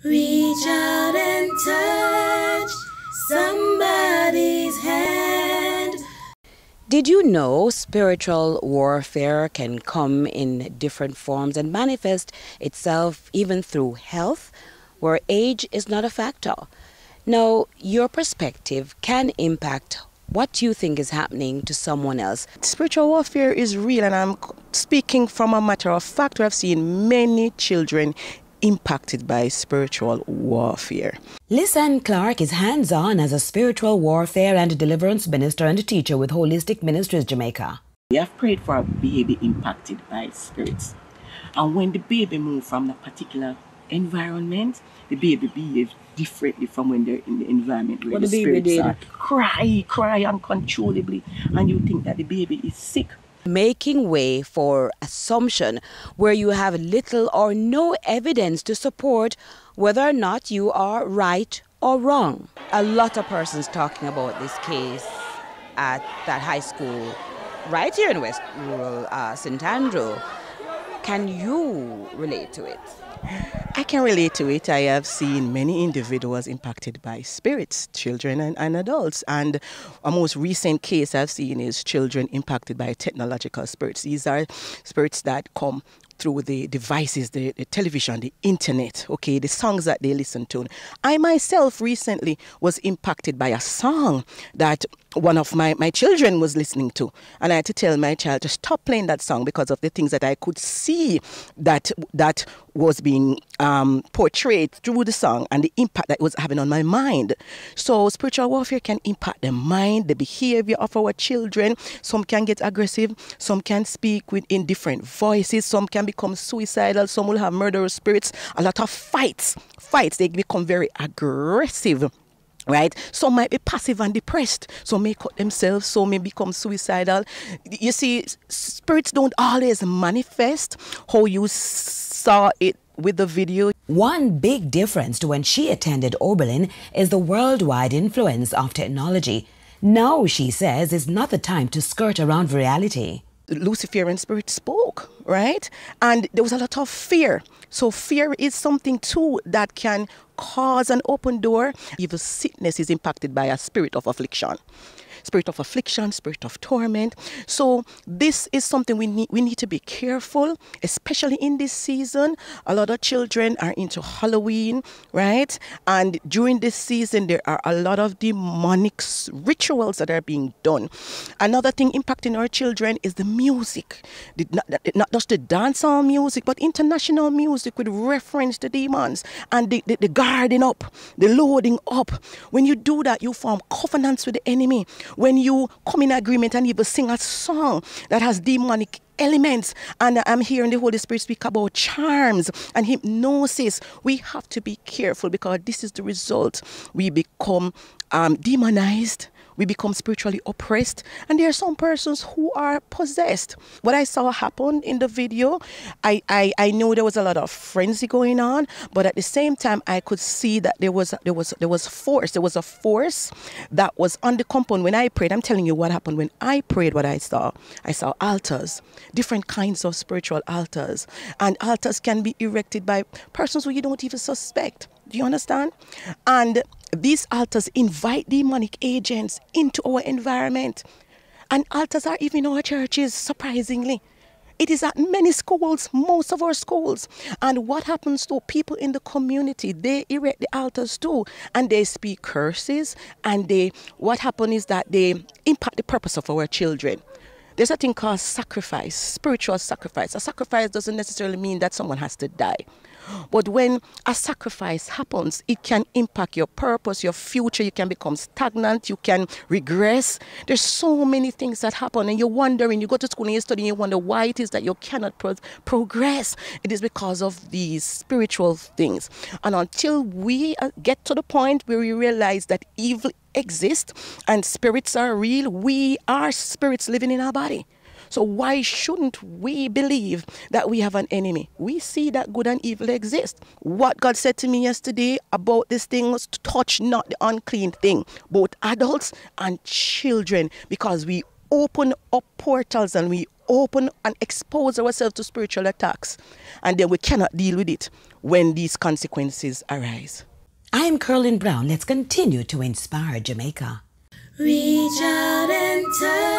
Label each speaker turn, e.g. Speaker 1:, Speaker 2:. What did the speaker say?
Speaker 1: Reach out and touch somebody's hand.
Speaker 2: Did you know spiritual warfare can come in different forms and manifest itself even through health, where age is not a factor? Now, your perspective can impact what you think is happening to someone else.
Speaker 3: Spiritual warfare is real, and I'm speaking from a matter of fact. I've seen many children impacted by spiritual warfare.
Speaker 2: Lyssa-Ann Clarke is hands-on as a spiritual warfare and deliverance minister and teacher with Holistic Ministries Jamaica.
Speaker 4: We have prayed for a baby impacted by spirits. And when the baby moves from that particular environment, the baby behaves differently from when they're in the environment where the spirits are. Cry uncontrollably, and you think that the baby is sick.
Speaker 2: Making way for assumption where you have little or no evidence to support whether or not you are right or wrong. A lot of persons talking about this case at that high school right here in West Rural St. Andrew. Can you relate to it?
Speaker 3: I can relate to it. I have seen many individuals impacted by spirits, children and adults. And a most recent case I've seen is children impacted by technological spirits. These are spirits that come through the devices, the television, the internet, okay, the songs that they listen to. I myself recently was impacted by a song that one of my children was listening to. And I had to tell my child to stop playing that song because of the things that I could see that was being portrayed through the song and the impact that it was having on my mind. So spiritual warfare can impact the mind, the behavior of our children. Some can get aggressive, some can speak in different voices, some can become suicidal, some will have murderous spirits. A lot of fights, they become very aggressive. Right? Some might be passive and depressed. Some may cut themselves. Some may become suicidal. You see, spirits don't always manifest how you saw it with the video.
Speaker 2: One big difference to when she attended Oberlin is the worldwide influence of technology. Now, she says, is not the time to skirt around reality.
Speaker 3: Luciferian spirit spoke, right? And there was a lot of fear. So fear is something too that can cause an open door. Even sickness is impacted by a spirit of affliction. Spirit of affliction, spirit of torment. So this is something we need to be careful, especially in this season. A lot of children are into Halloween, right? And during this season, there are a lot of demonic rituals that are being done. Another thing impacting our children is the music. Not just the dancehall music, but international music with reference to demons. And the guarding up, the loading up. When you do that, you form covenants with the enemy. When you come in agreement and even sing a song that has demonic elements, and I'm hearing the Holy Spirit speak about charms and hypnosis, we have to be careful because this is the result. We become demonized. We become spiritually oppressed, and there are some persons who are possessed. What I saw happen in the video, I know there was a lot of frenzy going on, but at the same time, I could see that there was force. There was a force that was on the compound when I prayed. I'm telling you what happened when I prayed. What I saw altars, different kinds of spiritual altars, and altars can be erected by persons who you don't even suspect. Do you understand? And these altars invite demonic agents into our environment. And altars are even in our churches, surprisingly. It is at many schools, most of our schools. And what happens to people in the community? They erect the altars too. And they speak curses. And what happens is that they impact the purpose of our children. There's a thing called sacrifice, spiritual sacrifice. A sacrifice doesn't necessarily mean that someone has to die. But when a sacrifice happens, it can impact your purpose, your future. You can become stagnant. You can regress. There's so many things that happen, and you're wondering, you go to school and you study, and you wonder why it is that you cannot progress. It is because of these spiritual things. And until we get to the point where we realize that evil exists and spirits are real, we are spirits living in our body. So why shouldn't we believe that we have an enemy? We see that good and evil exist. What God said to me yesterday about this thing was to touch not the unclean thing, both adults and children, because we open up portals and we open and expose ourselves to spiritual attacks, and then we cannot deal with it when these consequences arise.
Speaker 2: I am Curlin Brown. Let's continue to inspire Jamaica.
Speaker 1: Reach out and touch.